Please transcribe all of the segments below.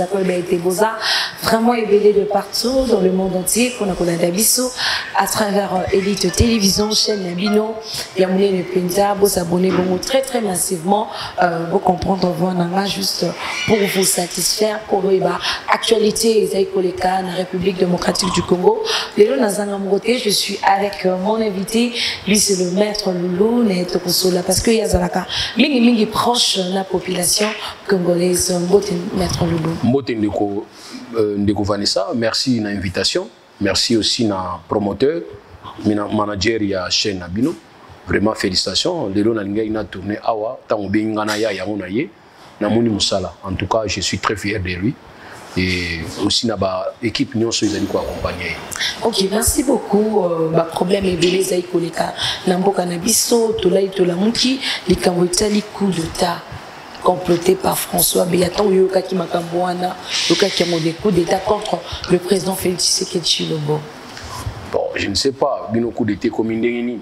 a été beaux-arts, vraiment éveillé de partout dans le monde entier, qu'on a connu d'Abisso, à travers Elite Télévision, chaîne Nabino, Yamoulé le Pinta, vous abonnez très très massivement, vous comprendre voilà, juste pour vous satisfaire, pour l'actualité de la République démocratique du Congo. Je suis avec mon invité, lui c'est le maître Loulou, parce que Yazalaka, mingi proche de la population congolaise, maître Loulou. Mbote Ndeko Vanessa, merci de l'invitation, merci aussi na promoteur, manager de la chaîne Nabino. Vraiment félicitations, Lelo na tourné awa, tango bengana ya yango ye, na moni musala. En tout cas, je suis très fier de lui. Et aussi na équipe nous sommes accompagner. Ok, merci beaucoup. Problème est belé zaïkoleka. Namboka nabiso tolai tolamuki likamwetali coup d'état comploté par François Beyaton yoka ki makamboana yoka ki amode coup d'état contre le président Félix Tshisekedi Tshilombo. Bon, je ne sais pas, bino coup d'état comme indengini.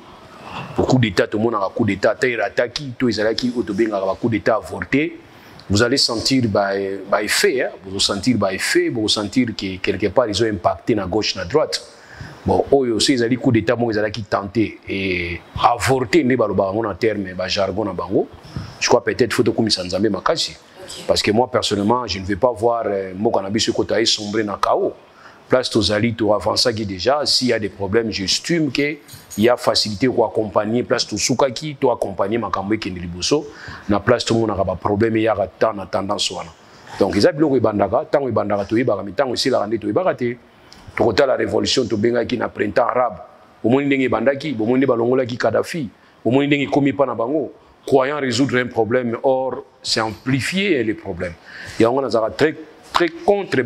Pour coup d'état tout le monde a coup d'état taïra taki to ezalaki otobenga coup d'état avorté. Vous allez sentir effet, vous sentir effet, vous sentir que quelque part ils ont impacté na gauche, na droite. Bon, aussi ils allaient coup d'état, ils allaient qui tenter et avorter ne baloba en terme, jargon na bango. Je crois peut-être faut comme ça nzambe makasi. Parce que moi personnellement, je ne vais pas voir mon cannabis côté sombrer na chaos. Place aux alliés, tu avances déjà. S'il y a des problèmes, j'estime qu'il y a facilité pour accompagner. Place tout soukaki, tu accompagner ma camboué qui est liboso. Na place tout le monde a pas problème, il y a tant en tendance. Donc ils ont bloqué bandaka, tant que bandaka tu es bagami, tant aussi la rende tu es bagaté. Tu regardes la révolution, tu benga qui na printemps arabe. Au moins il y a bandaki, au moins il y a balongola qui Kadhafi, au moins il y a commis pas na bango. Croyant résoudre un problème, or c'est amplifier les problèmes. Il y a on a très contre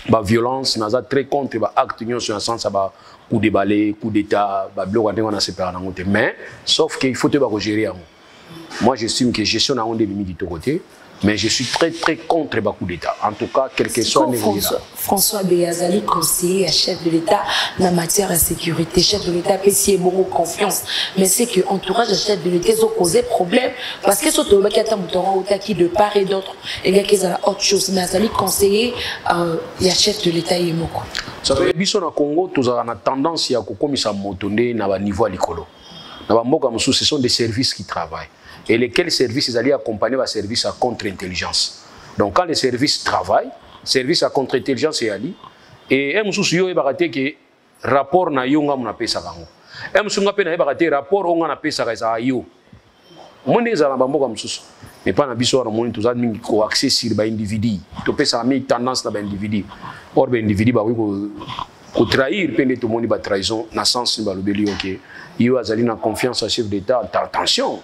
la violence, nous sommes très contre l'acte sur un sens coup de balai, coup d'état, mais sauf qu'il faut gérer. Moi, j'estime que gestion a des limites de tout côté, mais je suis très contre le coup d'état. En tout cas, quel que soit le niveau. François Beyazali, conseiller, chef de l'État en matière de sécurité, chef de l'État, PCA, beaucoup confiance. Mais c'est que l'entourage de chef de l'État a causé problème parce que ce qui est qui de part et d'autre, il y a autre chose. Mais Azali, conseiller, il y a chef de l'État et Moko. Ça veut dire que au Congo, nous avons tendance à commettre motonné à niveau écolo. Ce sont des services qui travaillent. Et lesquels services allaient accompagner les services à contre-intelligence. Donc quand les services travaillent, service à contre-intelligence est ali, et un monsieur yo ebaraté que rapport na yo nga muna pesa bango. Un monsieur nga pe na ebaraté rapport on na pesa ka yo. Monde za bambo comme monsieur. Mais pas na biso na monde tous admin ko accès sur ba individu. To pesa mi tendance na ba individu. Or ba individu ba ko trahir pende tout monde ba trahison na sens ba lobeli OK. Yo azali na confiance à chef d'état, attention.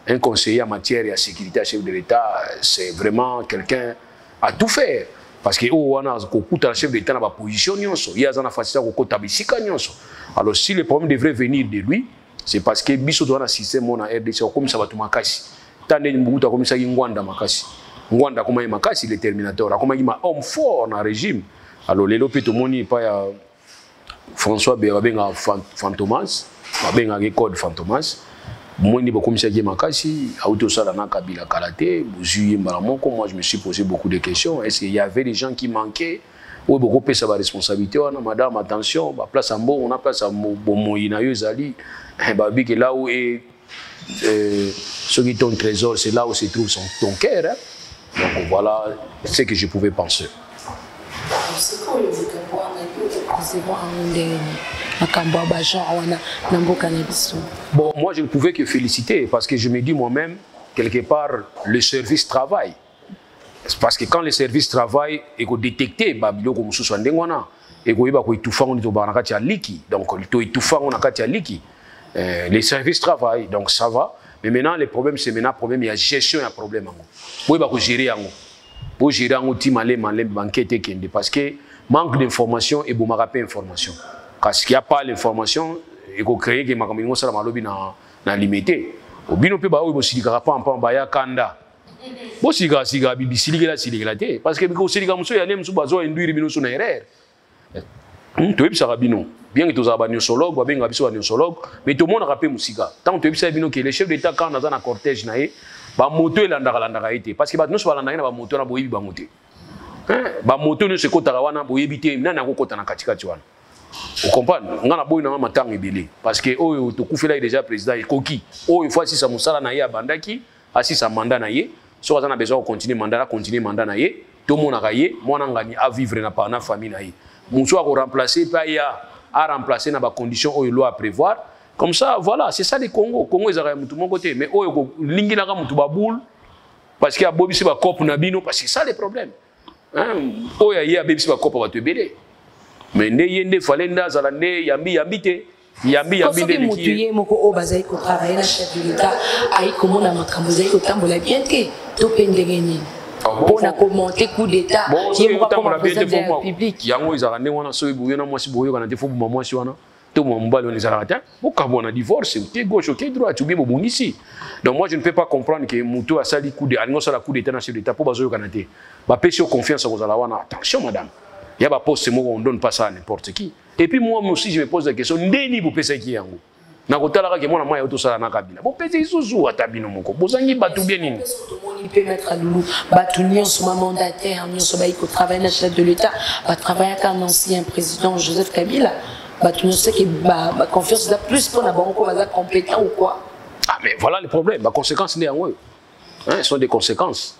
Un conseiller en matière de sécurité à chef de l'État, c'est vraiment quelqu'un à tout faire. Parce que on a un chef d'État dans la position, il y a un facilité alors si le problème devrait venir de lui, c'est parce que biso doit un système on a RDC comme ça va tout makasi. Tande mbuta comme ça ngwanda makasi. Ngwanda comme makasi le terminateur, comme il m'a homme fort dans le régime. Alors les lopito moni pas François Beyabenga Fantomas, Beyabenga code Fantomas. Moi, moi, je me suis posé beaucoup de questions. Est-ce qu'il y avait des gens qui manquaient? Oui, beaucoup de sa responsabilité. Madame, attention, place en bon, on a place en bon, là où est ce qui est ton trésor, c'est là où se trouve ton cœur. Donc voilà ce que je pouvais penser. Bon, moi je ne pouvais que féliciter parce que je me dis moi-même, quelque part, le service travaille. Parce que quand le service travaille, il faut détecter les services travaillent, donc ça va. Mais maintenant, le problème, c'est maintenant problème, il y a gestion, il y a problème. Il faut gérer. Pour gérer un outil parce que manque d'information et bon information. Parce qu'il n'y a pas l'information, il faut créer que makambo ça na limité. Au bino pe ba o bosilika pa ba ya kanda. Bosilika siga bibisilika la silika parce que ko silika muso ya nem su bazo induire bino so na erreur. To yebisa bino. bien que tous les néosologues, bien que les néosologues, mais tout le monde a rappelé Moussika. Tant que les chefs d'État, quand on a un cortège, ba moto landaka été parce que ba nyonso balanda na ba moto na boyebi ba moto ba moto ne se kota wana boyebi te na na kokota na katikati wana vous comprenez ngana boyi na matanga ebele parce que oyo to kufela déjà président ekoki oyo fois si sa musala na ye abandaki asi sa mandat na ye so azana besoin de continuer mandat na ye to mona ka ye mwana ngani a vivre na pa na famille na ye muso a ko remplacer pa ya a remplacer na ba conditions oyo loi à prévoir. Comme ça, voilà, c'est ça les Congo. Congo, ils ont tout mon côté. Mais oh, lingi na mutu baboul parce qu'il y a bobisi ba cop nabino parce que c'est ça les problèmes. Oh, il y a bobisi ba cop va te béler. Mais ne yende falenda zalande yambi de mutuye moko o bazai ko travailler na chef de l'État ai ko mona makambo zai ko tambola bien te to pendengeni. On a commenté coup d'état qui est comme président de la République. Yango ils ont ramené wana so ibuyo na mwasi boyo kana te fo buma mwasi wana. Tout le monde les arrêter. Pourquoi on a divorce? T'es gauche, t'es droit, tu es bon ici. Donc moi je ne peux pas comprendre que Moutou a sali coup de, annonce la coup d'état dans chef d'État pour baser au Canada. Bah pêcher confiance aux Alawana. Attention madame. Il y a pas poste mot on donne pas ça à n'importe qui. Et puis moi aussi je me pose la question. Ndeni vous pêcher qui yango? Na kotala ka ke mona moya auto sala na kabila. Vous pêcher sous atabino moko. Bozangi batu bien nini? Il peut mettre à Loulou. Batu nyon sur mandataire, nyon sur baïko travaille dans chef de l'État, va travailler avec un ancien président Joseph Kabila. Tu ne sais que ma confiance est plus pour la banque compétent ou quoi. Ah mais voilà le problème. Les conséquences n'est en eux. Ce sont des conséquences.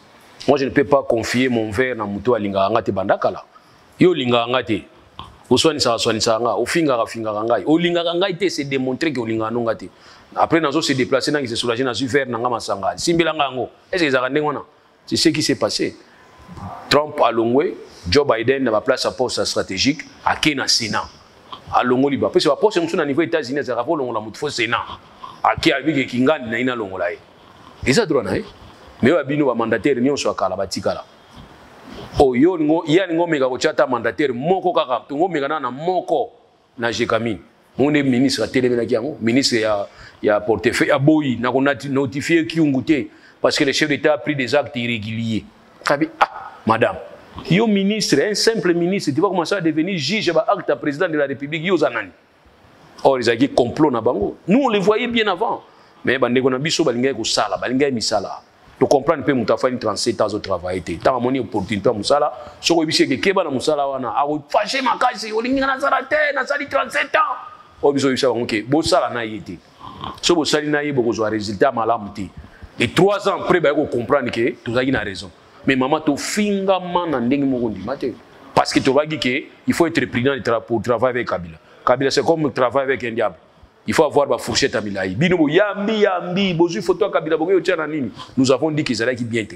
Moi je ne peux pas confier mon verre dans Moutou à Lingangate Bandakala. Yo Lingangate. Au soin ça nga. Au finga ngai. Au Lingangate c'est démontrer que au Linganongate. Après nous se déplacer dans se soulager dans verre nanga masanga. Simbilanga ngo. Est-ce que ça rendé ngona? C'est ce qui s'est passé. Trump a longwe, Joe Biden n'a pas place à poste stratégique à Kenya Sénat. À Longoliba. Parce que la poste au niveau des États-Unis, c'est rapport à la Sénat. À qui a vu que Kingan n'a pas Longolaï. Et ça droit, mais il y a un mandataire qui est Kalabatikala. Oh, il y a un mandataire moko kaka, tu ngomega na moko na Jekami. On est ministre à Téléménakiango, ministre ya portefeuille à Boyi, n'a notifié qui ont goûté parce que le chef d'État a pris des actes irréguliers. Ah, madame. Yo ministre, un simple ministre, tu vas commencer à devenir juge et acte président de la République. Yo zanani. Or, ils ont dit complot na bango. Nous, on les voyait bien avant. Mais bandeko na biso balinga ko sala, balinga misala. Tu comprends un peu mutafa ni 37 ans au travail. Tant moni opportunité à musala, so ko biso ke keba na musala wana, a fâché makasi, olinga na zarate, na sali 37 ans. O biso bisa bango bo sala na yete. So bo sali na yebo ko zo résultat malamu te. Et 3 ans après ba ko comprendre que tu as raison. Mais maman, tu finga man en dingue mogondi. Parce que tu vas dire qu'il faut être prudent pour travailler avec Kabila. Kabila, c'est comme travailler avec un diable. Il faut avoir ma fourchette à Milaï. Binomo, yambi, bozu photo Kabila, nous avons dit qu'ils allaient bien.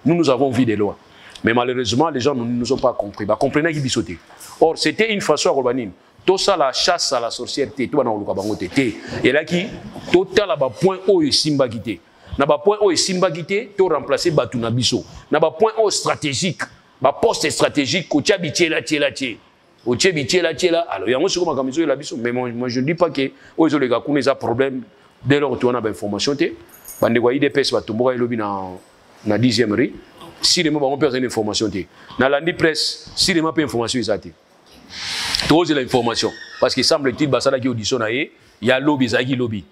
Nous avons vu des lois. Mais malheureusement, les gens ne nous ont pas compris. Bah, comprenez qu'ils bissotaient. Or, c'était une façon à Robanine. Tout ça, la chasse à la sorcièreté, tout dans le Kabangote. Et là, qui, total, point haut et simba quitté. Na ba point où Simba Gité, to remplacer Batuna Bisso. Na ba point où stratégique, ba poste stratégique, ko tchabitie la tché. Au tchabitie la tché là. Alors, il y a un second macamiso la Bisso. Mais moi, je ne dis pas que, aux les gars, qu'on a problème, dès lors que tu as une information, bande de IDPS, va tomber lobby dans 10e rue. Si les gens ont perdu une information, dans la presse, si les gens ont pas information, ils ont été. Tu as l'information. Parce qu'il semble-t-il, que ça qui auditionne, il y a lobby, il y a lobby.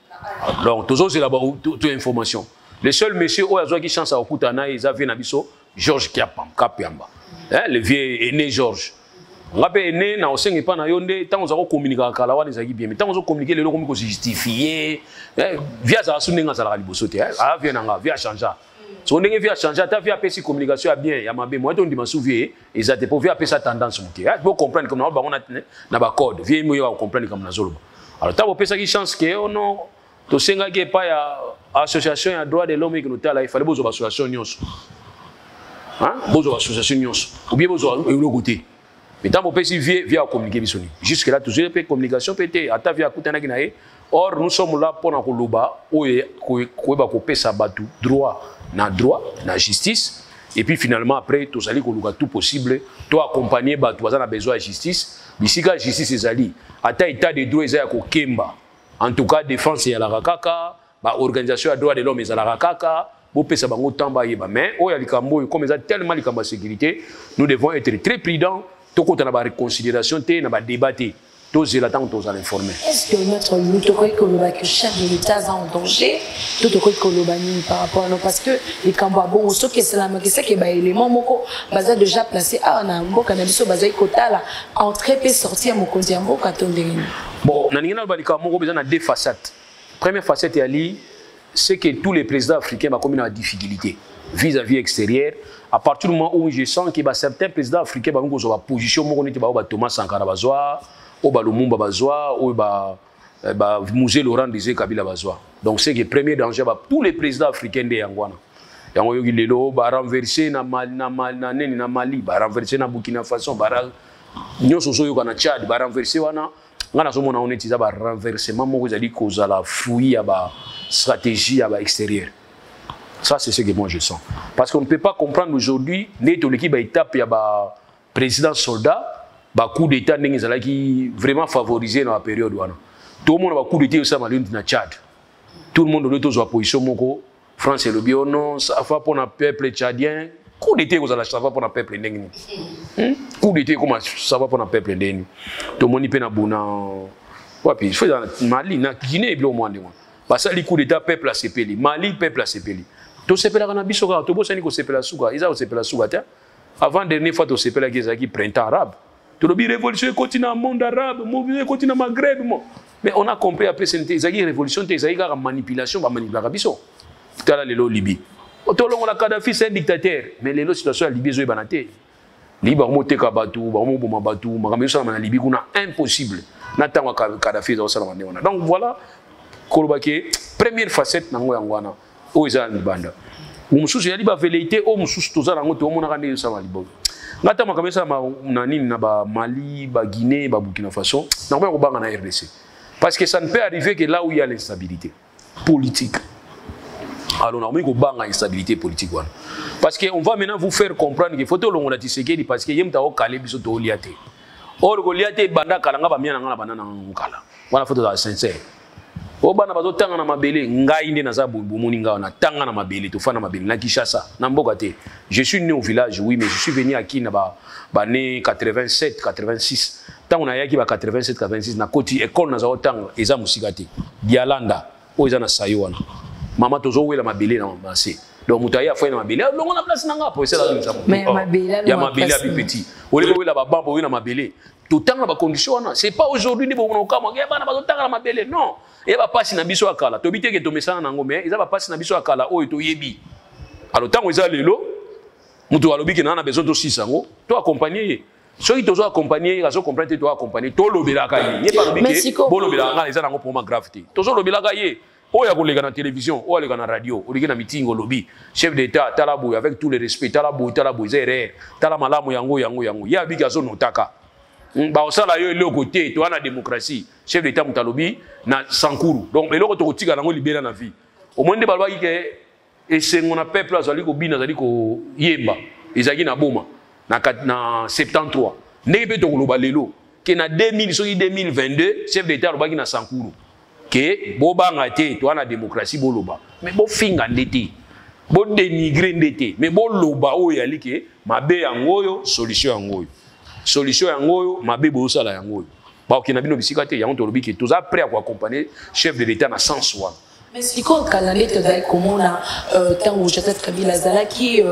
Donc, tu as là-bas toute information. Le seul monsieur qui chance à Okutana, ils avaient Nabiso, Georges Kapiamba. Le vieux aîné Georges. On a aîné, on a pas na yonde, tant on a communiqué avec Kalawan, ils ont bien. Mais tant on a communiqué, les gens ont justifié. Via ça, on a libosoté. Ah, via changer. Si on a via changer, tu as via PC communication bien. Il y a ma moi, on dit ma souviens, ils ont pour via PC tendance. Il faut comprendre comme on a un code. Vieux moi, comprendre comme Nazolo. Alors, tu as PC qui chance que on a. To senga ke pa ya association ya droit de l'homme qui nous tala il fallait bozo association nyonso bozo association nyonso ou bien bozo le côté mais tant pesi via communiquer bisoni jusque là toujours pe communication pété ata via kutana kinae or nous sommes là pour na koloba ko ba ko pesa batu droit na justice et puis finalement après to sali ko luka tout possible to accompagner batu bazana besoin de justice bisika justice ezali ata état de droit ezaya ko kemba. En tout cas, défense et la rakaka, organisation à droit de l'homme et la rakaka, mais comme ils ont tellement de sécurité, nous devons être très prudents. Tout quand on a la réconciliation, on a débattu. tous les temps tous allons informer. Est-ce que notre l'autorité que chef de l'État est en danger, l'autorité que par rapport à nous, parce que les Cambabons, ceux qui sont là, c'est que les éléments moko basé déjà placé à un mot cannabis basé quota là entrer et sortir mon compte en mot bon, na ningina balika moko besoin de deux facettes. Première facette c'est que tous les présidents africains ont une difficulté vis-à-vis extérieur. À partir du moment où je sens que certains présidents africains ont une position, Thomas Sankara Bazoa, ou Lumumba Bazoa, ou Musée Laurent Désiré Kabila Bazoa. Donc c'est le premier danger pour tous les présidents africains de Yangwana. Yango yogi lelo ba renverser na Mali, ba renverser na Burkina Faso, ba nyoso so yoka na Tchad, ba renverser wana ngana so mona oneti za ba renversement moko ezali kozala fouille ya ba stratégie ya ba extérieur. Ça, c'est ce que moi je sens. Parce qu'on ne peut pas comprendre aujourd'hui, l'équipe a étape, il y a président soldat, coup d'État qui vraiment favorisé dans la période. Tout le monde a coup d'État au na Tchad. Tout le monde a position moko. France et le bio, non, ça va pour le peuple tchadien. Coup d'État, ça va pour le peuple ndengni. Coup d'État, comment ça va pour le peuple ndengni. Tout le monde est na wapi, je fais dans Mali, na Guinée, il y a au moins. Parce que les coups d'État, peuple a sepeli. Mali, peuple a sepeli. To sepela kana biso ka to bosani ko sepela suka iza ko sepela suka ta avant dernière fois to sepela qui printemps arabe to lobi révolution continue monde arabe mobiliser continue Maghreb mais on a compris après c'est une révolution te ezaki manipulation ba manipulaka biso tala lelo Libye to longo la Kadhafi c'est un dictateur mais lelo situation ya Libye zo banate Libye ba moteka batu ba mo boma batu makambo ça na Libye kuna impossible na tango Kadhafi zo sala mandona donc voilà kolobake première facette nango yangwana oza libanda umususu yali ba velité o mususu tozala ngo to mona kande sama libogo ngata makamesa na nini na ba Mali ba Guinée ba Burkina Faso na ko banga na RDC parce que ça ne peut arriver que là où il y a l'instabilité politique. Alors on a ko banga instabilité politique wana parce que on va maintenant vous faire comprendre que photo longo la Tshisekedi parce que yemta o kale biso to liate or ko liate banda kala nga ba miana nga na banana ngala wana photo za sincère. Obana bazo tanga na mabele ngai nde naza bomoni ngao na tanga na mabele to fana mabele na Kinshasa na mboka te. Je suis né au village oui mais je suis venu à Kina ba né 87 86 tango na yaki ba 87 86 na koti école na za tanga eza musika te Bialanda o eza na sayo wana mama tozo wela mabele na mase donc mutaya fa na mabele longo na place na ngapo esa la nzambo mais mabele ya mabele ya petit ole ko wela ba bambo wela mabele to tanga ba condition wana c'est pas aujourd'hui ni bo kama ngeba na bazo tanga na mabele non. Et va passer na biso akala to bité que to mesana nango mais ils va passer na biso akala o to yebi alors tant ils lelo mutu alobi que na besoin de 6 ngo to accompagner ceux qui tozo accompagner ils comprendre to accompagner to lobelaka ye pas lobi que bo lobelaka ils nango pour ma gravité tozo lobelaka ye o ya kolega na télévision o ya na radio o leki na meeting o lobi chef d'état talabou avec tout le respect talabou zere tala malamu yango ya bika zo notaka ba osala yo le côté to na démocratie chef d'état mutalobi na Sankuru donc eloko to kotika nango libéra na vie au moins de balwa ke esengo na peuple azali ko bina azali ko yemba ezaki na boma na 73 ndenge to koloba lelo ke na 2022 chef d'état lobaki na Sankuru ke bo banga te to na démocratie bo loba mais bo finga ndete bo dénigrer ndete mais bo loba o yali ke mabe yangoyo solution yangoyo mabe bo sala yangoyo ba okina bino bisika te yango to lobi ke toza prêt à accompagner chef de l'état na sens one. Mais si quand calendrier te donne comment on a tant où j'étais Kabila Zalaki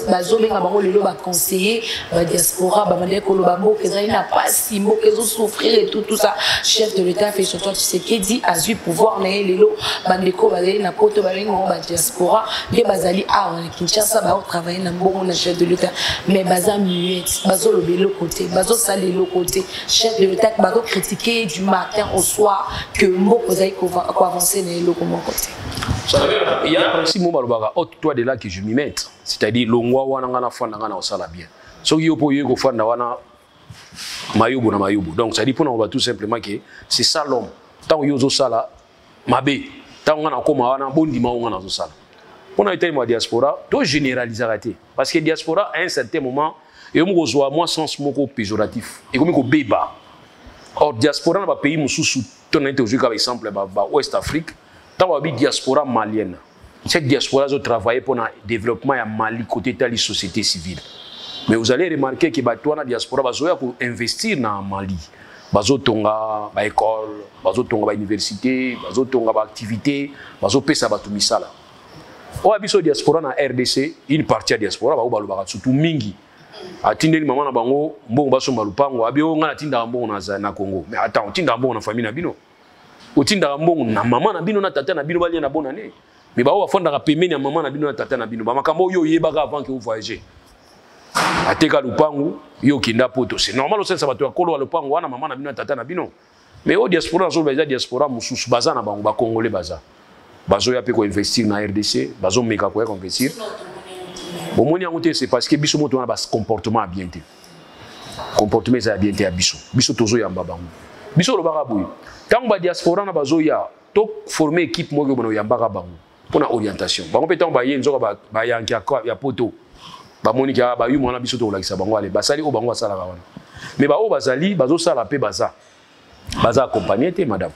bazomé na bango lelo ba conseiller diaspora ba mandé ko lo bambo que ça n'a pas si mot que zo souffrir et tout ça chef de l'état fait surtout ce qui dit a eu pouvoir na lelo bandeko bazali na poto balingo ba diaspora de bazali a Kinshasa ba travailler na mbongo na chef de l'état mais baza muet bazo lo belo côté bazo salé le côté chef de l'état bazo critiquer du matin au soir que mot quoi avancer dans le comment côté. Il y a un principe moi toi de là que je m'y mette, c'est-à-dire longwa wana ngana fanda ngana osala bien. So yo po yo ko fanda wana mayubu na mayubu. Donc ça dit pour nous tout simplement que c'est ça l'homme. Tant yo zo sala mabe, tant ngana koma wana bondi ma ngana zo sala. Pour na été moi diaspora, to généraliser raté parce que diaspora à un certain moment et mo zo moi sens moko péjoratif. Et comme ko beba. Or diaspora na ba pays mususu ton interview par exemple Ouest Afrique tant que diaspora malienne cette diaspora a travaillé pour le développement à Mali côté de la société civile Mais vous allez remarquer que la diaspora va investir dans Mali. Bazo tonga ba école, bazo tonga ba université, bazo tonga ba activité, bazo pesa ba tumisala. O abiso diaspora na RDC, une partie de diaspora ba ba surtout mingi. Atindeli maman na bango, mbongo baso malupango, abio nga tinda mbongo na Congo. Mais attends, tinda mbongo na famille na bino. O tinda mbongo na maman na bino na tata na bino bali na bonne année. Mais ba o fonda ka pemeni na maman na bino na tata na bino. Ba makambo yo yebaka avant que vous voyagez. Ateka lupangu yo kinda poto c'est normal au sens bato akolo lupangu wana mama na bino tata na bino mais au diaspora zo baza diaspora mususu baza na bango ba congolais bazo ya pe ko investir na RDC bazo meka ko investir bon moni yangote c'est parce que biso moto na ba comportement bien te comportement za bien te biso tozo ya bango biso lo baka boy tant ba diaspora na bazo ya to former équipe mo yo ya mbaka bango pour orientation bango pe tant ba yenzo ba yanki ya poto ba monika ba yu mwana biso to lakisa bango ale basali o bango asala wana mais ba o bazali bazo sala pe baza accompagner te madame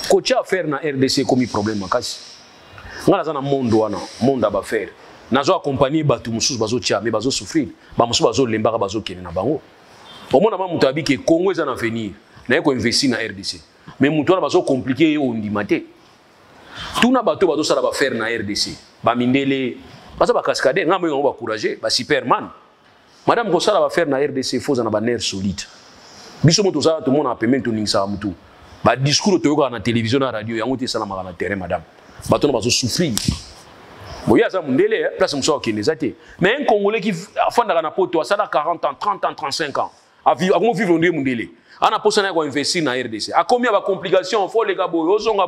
kocha affaire na RDC comme problème makasi ngala za na monde wana monde ba faire nazo accompagner batu mususu bazo tia mais bazo souffrir ba mususu bazo lembaka bazo kene na bango au moins na mutu abiki Congo eza na avenir na ko investir na RDC mais mutu wana bazo compliquer o ndimate tuna bato bazo sala ba faire na RDC ba mindele parce que cascade ngambo yo ba courager ba superman madame ko sala ba faire na RDC faut na ba nerf solide biso moto za tout monde a pemento ningsa mutu ba discours to yo na télévision na radio yango te sala na terrain madame bato na bazo souffrir boya za mundele place muso kineza te mais un congolais qui fanda na poto asala 40 ans 30 ans 35 ans a vivre ndé mundele ana posa na ko investir na RDC a combien ba complications faut les gars boy ozonga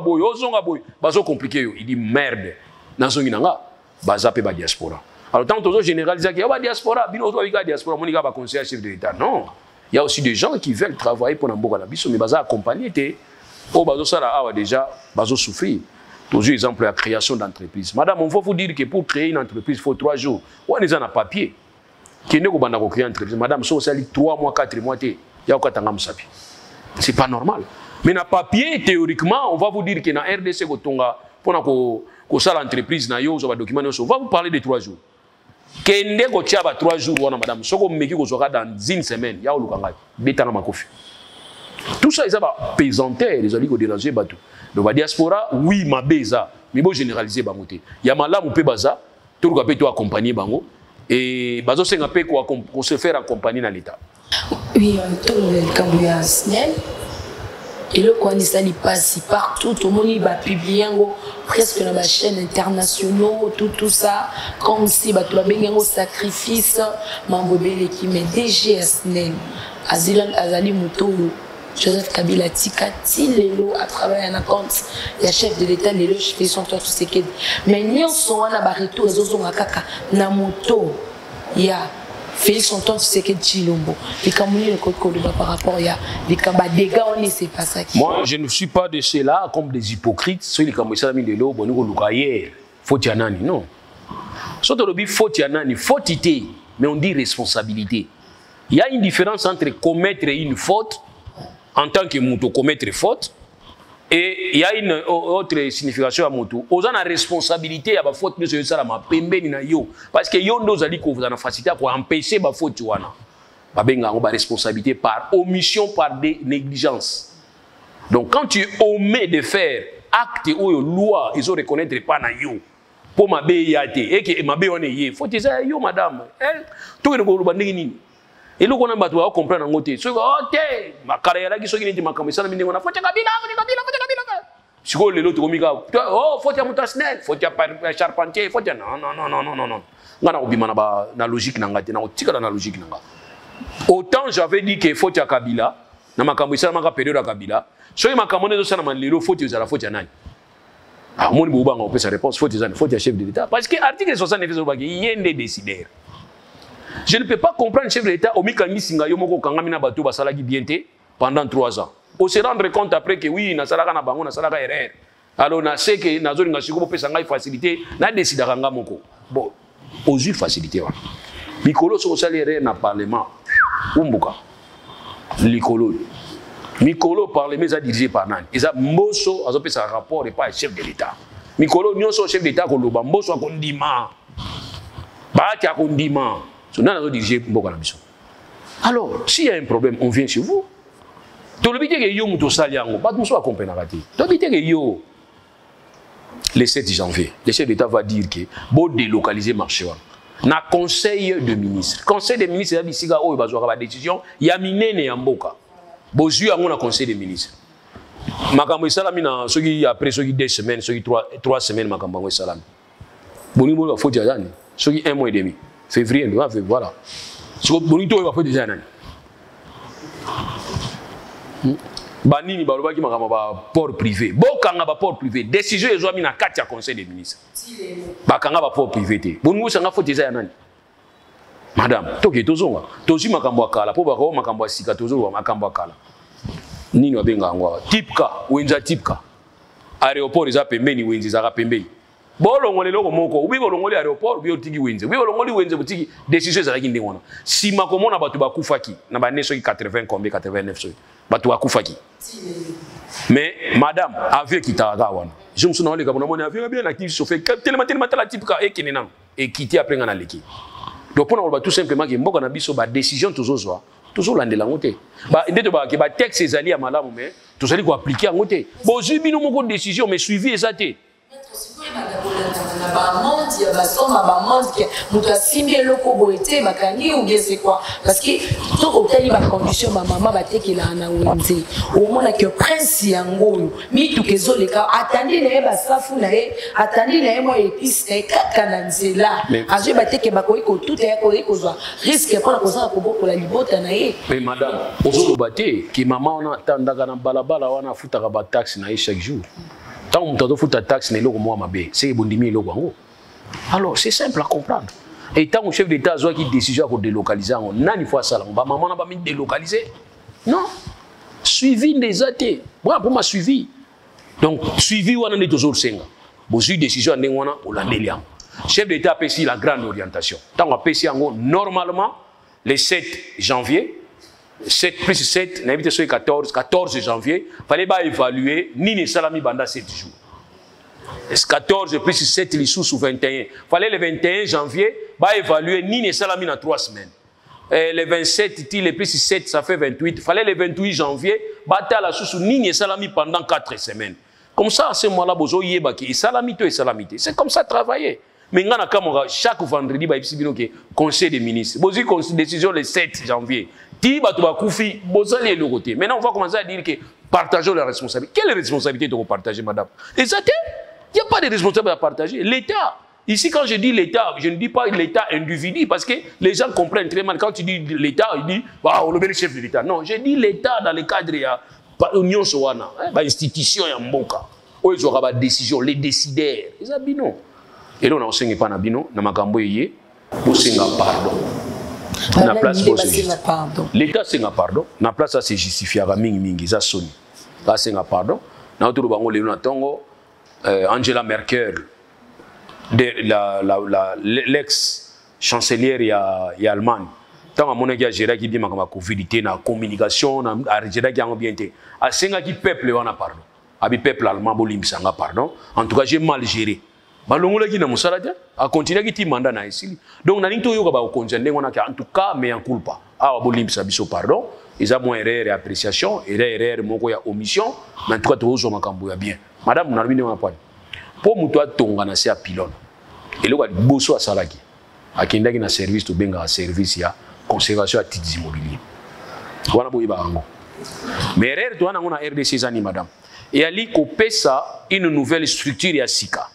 boy bazo compliquer yo il dit merde na zongi nanga baza pe ba diaspora alors tant toujours généraliser que ba diaspora bino to ba diaspora monika ba conseiller chef de l'état non il y a aussi des gens qui veulent travailler pour n'importe la biso mais baza accompagner te o bazo sala awa déjà bazo souffrir toujours exemple la création d'entreprise madame on faut vous dire que pour créer une entreprise il faut 3 jours on est en papier qui ne ko banda ko créer entreprise madame so sali 3 mois 4 mois te ya ko tanga musapi c'est pas normal mais na papier théoriquement on va vous dire que na RDC ko tonga pona ko sala entreprise na yo zo ba document on va vous parler de 3 jours kende ko tia ba 3 jours wana madame soko meki ko zoka dans une semaine ya olukanga betana makofi tout ça ils va pesanter les alliés ko déranger bato donc ba diaspora oui mabeza mais bon généraliser bango te ya malamu pe baza tout ka pe to accompagner bango et bazo senga pe ko se faire accompagner na l'état oui tout le Cambodge SNEL et le quoi il passe partout tout le monde il va publier presque dans la chaîne internationale tout ça comme si bah tu vas bien au sacrifice mambobele qui met DG SNEL Azali Muto Joseph Kabila Tika Tilelo à travers un compte il y a chef de l'état Lelo je fais son tour tout ce qui mais ni sont à la retour les autres kaka na moto il y a Félix Antoine Tshisekedi Tshilombo les Camerounais le code par rapport il y a les dégâts on ne sait pas ça moi je ne suis pas de ceux-là comme des hypocrites ceux les Camerounais ça mis de l'eau bon nous hier faut y nani non surtout le faut y nani fautité mais on dit responsabilité il y a une différence entre commettre une faute en tant que moto commettre faute et il y a une autre signification à moto aux gens la responsabilité à la faute mais c'est ça la ma pembeni na yo parce que yo ndo zali ko vous en facilité pour empêcher ba faute wana ba benga ba responsabilité par omission par des négligences donc quand tu omets de faire acte ou loi ils ont reconnaître pas na yo pour ma be yate et que ma be wana yé faute ça yo madame tout le ko ba ndini et le qu'on a battu à comprendre en côté. Ce ok, ma carrière qui sont qui m'a ça mine on a faut Kabila. Si vous l'autre comica, oh faut y SNEL, faut y charpentier, faut y non. Ngana obima na logique nanga te na otika na logique nanga. Autant j'avais dit que faut y Kabila, na makambo ça maka période à Kabila. So il m'a commandé ça na manlelo faut y la faut y nani. Ah mon boba on peut sa réponse faut y chef de l'état parce que article 69 il y a des décideurs. Je ne peux pas comprendre le chef de l'État Omikangi Singa Yomoko Kangamina Bato Basalagi Bienté pendant 3 ans. On se rendre compte après que oui, Nasaraka Nabango, Nasaraka erreur. Alors on sait que Nazori Nashiko peut s'engager facilité, n'a décidé d'Aranga Moko. Bon, aux yeux facilité. Mikolo sur le erreur dans le Parlement. Umbuka. Likolo. Mikolo Parlement a dirigé par Nan. Ils ont Mbosso, a fait un rapport et pas le chef de l'État. Mikolo, nous sommes chef d'État, Mbosso a condiment. Alors, s'il y a un problème, on vient chez vous. Le 7 janvier, le chef d'État va dire que vous délocaliser le marché. Na conseil de ministre. Conseil de ministre, il y a une décision, il y a une mboka. Vous avez un conseil de ministre. Makambo salami na soki après soki 2 semaines, soki 3 semaines makambo salami. Bonimo va faut dire ça. Soki 1 mois et demi. Février, voilà. Soki bonito va faut dire ça. Banini baloba ki makambo ba port privé. Bokanga ba port privé. Décision ezo mi na 4 ya conseil des ministres. Ba kanga ba port privé te. Bonimo sanga faut dire ça nani. Madame, toke tozonga. Tozi makambo akala po ba ko makambo asika tozo makambo akala. Nini wabenga ngwa tipka wenza tipka aéroport za pembeni wenzi za pembeni bolongole loko moko ubi bolongole aéroport ubi otiki wenzi ubi bolongole wenzi butiki décision za kindi ngona sima komona batu bakufaki na ba neso 80 combien 89 so batu bakufaki mais madame avion kitaka wana je me suis dit que mon avion bien actif chauffeur tellement la tipka et kinena et quitter après ngana leki donc pour nous tout simplement que mboko na biso ba décision tozozwa toujours l'andela ngote ba ndeto ba ke ba texte ezali ya malamu mais tozali ko appliquer ngote bo zibino moko décision mais suivi ezate na ba monde ya ba soma ba monde que mutu asimbi loko boete bakani ou bien c'est quoi parce que to otali ba condition ba maman batekela na wenze au mona que prince yango mitu kezoleka atandi na ba safu na e atandi na mo épice kaka na nzela aje bateke bakoyi ko tout ya ko ekozwa risque pour koza ko bokola libota na e mais madame ozolo bate ki maman ona tandaka na balabala wana futaka ba taxe na e chaque jour. Tant que tu as une taxe, c'est bon. Alors, c'est simple à comprendre. Et tant que le chef d'État a une décision pour délocaliser, on a une fois ça. Maman n'a pas mis délocaliser. Non. Suivi des athées. Moi, pour moi, suivi. Donc, suivi, on a toujours 5 ans. Bon, une décision, on a le chef d'État a payé la grande orientation. Tant qu'on a payé normalement, le 7 janvier, 7 plus 7, 14 janvier, il fallait évaluer Nini Salami Banda 7 jours. 14 plus 7, les sous 21. Il fallait le 21 janvier, évaluer Nini Salami dans 3 semaines. Le 27, les plus 7, ça fait 28. Il fallait le 28 janvier, la sous Nini Salami pendant 4 semaines. Comme ça, à ce moment-là, bozo yebaki, Salami to Salamité. C'est comme ça travailler. Mais chaque vendredi, il y a un conseil des ministres. Il y a une décision le 7 janvier. Maintenant, on va commencer à dire que partageons la responsabilité. Quelle responsabilité de partager, madame? Il n'y a pas de responsabilité à partager. L'État, ici, quand je dis l'État, je ne dis pas l'État individu, parce que les gens comprennent très mal. Quand tu dis l'État, ils disent, on est le chef de l'État. Non, je dis l'État dans le cadre de l'Union Sowana, l'institution Mboka, où ils auront des décisions, les décideurs. Ils ont dit non. Et là, on a pas nabino, na makambo yé, pour singa pardon. Na place pour pardon. L'État singa pardon. Na place ça c'est justifié à mingi ça sonne. Là singa pardon. Na autour bango le tongo Angela Merkel de l'ex chancelière ya Allemagne. Tant à mon gars gérer qui dit makama Covid na communication na gérer qui a bien été. A singa qui peuple on a pardon. Abi peuple allemand bolim sanga pardon. En tout cas j'ai mal géré. Balongola qui na musala dia a continuer qui ti mandat na ici donc na ninto yoka ba konjende ngona ka en tout cas mais en culpa a bolimbisa biso pardon ils a moins erreur et appréciation erreur moko ya omission mais en tout cas to zo makambo ya bien madame na bino na point pour muto atonga na se a pylone et le boso a salaki akendaki na service to benga service ya conservation à titres immobiliers wana boyi ba ngo mais erreur to na ngona RDC zani madame et ali ko pesa une nouvelle structure ya sika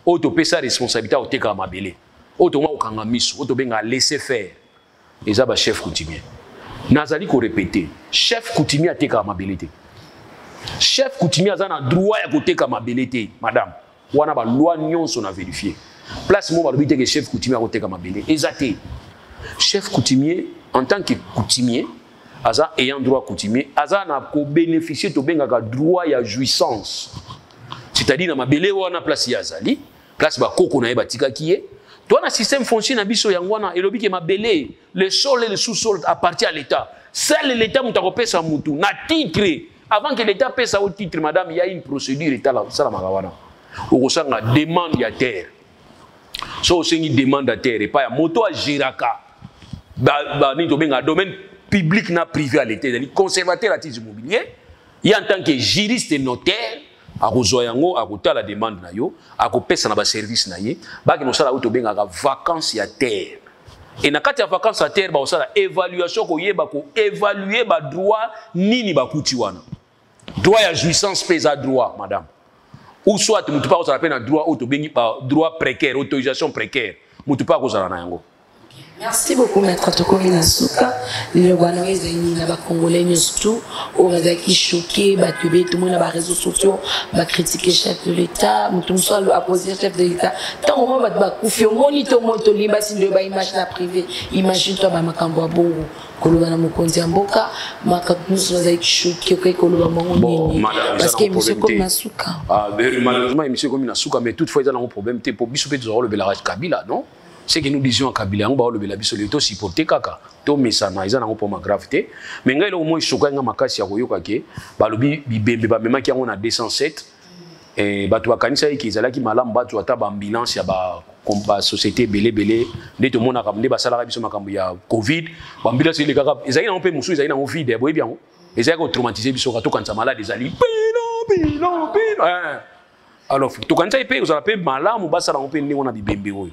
auto pesa responsabilité au teka mabele auto ma okanga miso auto benga laisser faire les aba chef coutumier nazali ko répéter chef coutumier ateka mabele te chef coutumier azana droit ya koteka mabele te madame wana ba loi nyonso na vérifier place mo ba lobite que chef coutumier akoteka mabele ezate chef coutumier en tant que coutumier aza ayant droit coutumier aza na ko bénéficier to benga ka droit ya jouissance c'est-à-dire na mabele wana place ya zali place ba koko na ebatika kié toi na système foncier na biso yangwana elobi ke mabele le sol et le sous-sol appartient à l'État seul l'État mutakopesa mutu na titre avant que l'État pesa au titre madame il y a une procédure état la sala makawana okosanga demande ya terre So c'est une demande à terre et pas moto à Giraka. Ni domaine public na privé à l'état, c'est conservateur à titre immobilier. Il y a en tant que juriste et notaire à Rozoyango, à Rota la demande na yo, à Kopesa na ba service na ye, ba ki no sala auto benga vacances à terre. Et na kati ya vacances à terre ba osala évaluation ko yeba ko évaluer ba droit nini ba kuti wana. Droit ya jouissance pesa droit madame. Ou soit mutu pa osala pe na droit auto bengi ba droit précaire, autorisation précaire. Mutu pa ko sala na yango. Merci beaucoup, Maître Tokomi Nasuka. Le Guanoïs et les Congolais, surtout, on a qui choqué, tout le monde a réseaux sociaux, critiquer le chef de l'État, tout le monde a posé le chef de l'État. Tant on va confier, on y tombe, on y va, si le bas image la privée, imagine-toi, ma cambo bongo. Kolobana mukonzi amboka makakunusu waza choqué que koloba mongo parce que monsieur comme Nasuka malheureusement monsieur comme Nasuka mais toutefois il y a un problème pour biso pe zo le Belaraj Kabila non. C'est que nous disions à Kabila, on va le bélabiso, le to supporter kaka, to mesana, ils en ont pour ma gravité. Mais quand il au moins choqué, on a makasi à Royokake, balobi bibembe ba même qui on a 207 et batu akanisa qui zala qui malam batu ata ba ambulance ya ba combat société belé dès tout monde a ramené ba salarié biso makambo ya Covid, ba ambulance les kaka, ils ont peu musu, ils ont vide, boy bien. Ils ont traumatisé biso kato quand ça malade des ali. Alors to quand ça paye, vous avez peu malam ou ba sala on peut ni on a bibembe.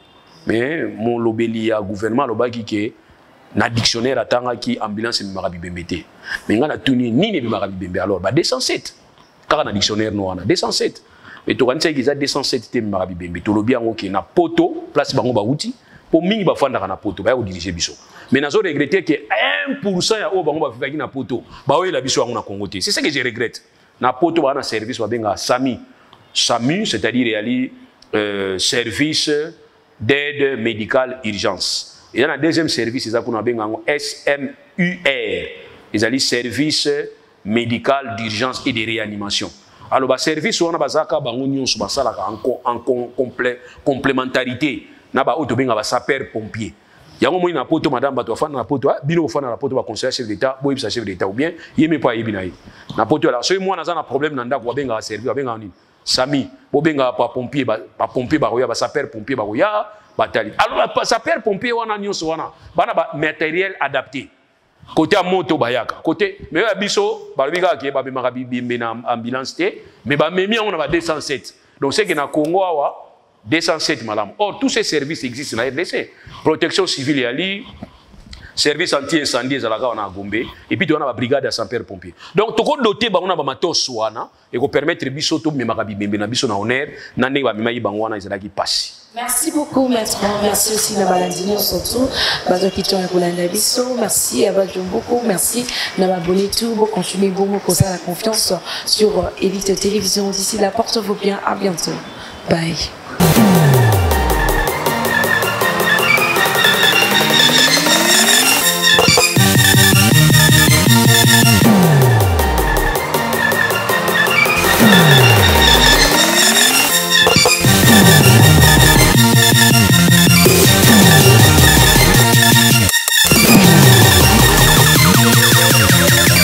Mais mon lobeli à gouvernement lobaki que na dictionnaire atanga qui ambulance me marabi bembete mais ngana tuni ni ne marabi bembe alors ba 207 car na dictionnaire noir na 207 mais to kanisa kiza 207 te marabi bembe to lobi yango ke na poto place bango ba outil pour mingi ba fanda na poto ba ya diriger biso mais nazo regretter que 1% ya o bango ba fiki na poto ba oyo la biso yango na Congo te c'est ça que je regrette na poto ba na service ba benga SAMU c'est-à-dire ali service d'aide médicale urgence. Il y a un deuxième service, ils appellent SMUR. Ils appellent service médical d'urgence et de réanimation. Alors, le service, on a en complémentarité. On a un sapeur-pompier. Il y a un moment où madame na poto bino fana na poto ba conseiller chef d'état boy sa chef d'état ou bien yeme pas yebinayi na poto là so moi na problème na ndako benga service benga ni Sami, bobenga pa pompier ba roya ba sapeur pompier ba roya batali. Alors sapeur pompier wana nyonso wana bana ba matériel adapté. Côté moto bayaka, côté mais biso ba biga ke ba bemaka bimbe na ambulance té, mais ba memi on a 207. Donc c'est que na Congo awa 207 malam. Or tous ces services existent na RDC. Protection civile yali service anti-incendie zalaka on a Gombe et puis on a la brigade à sapeurs-pompiers. Donc tout compte doté ba on a ba matos wana et ko permettre biso to memaka bimbe na biso na honneur na ne ba memayi bangwana ezalaki passe. Merci beaucoup maître. Merci aussi na balandini surtout bazo kitwa ya kolanda biso. Merci à beaucoup. Merci na abonné tout pour continuer bon pour ça la confiance sur Elite Télévision. D'ici là porte-vous bien, à bientôt. Bye.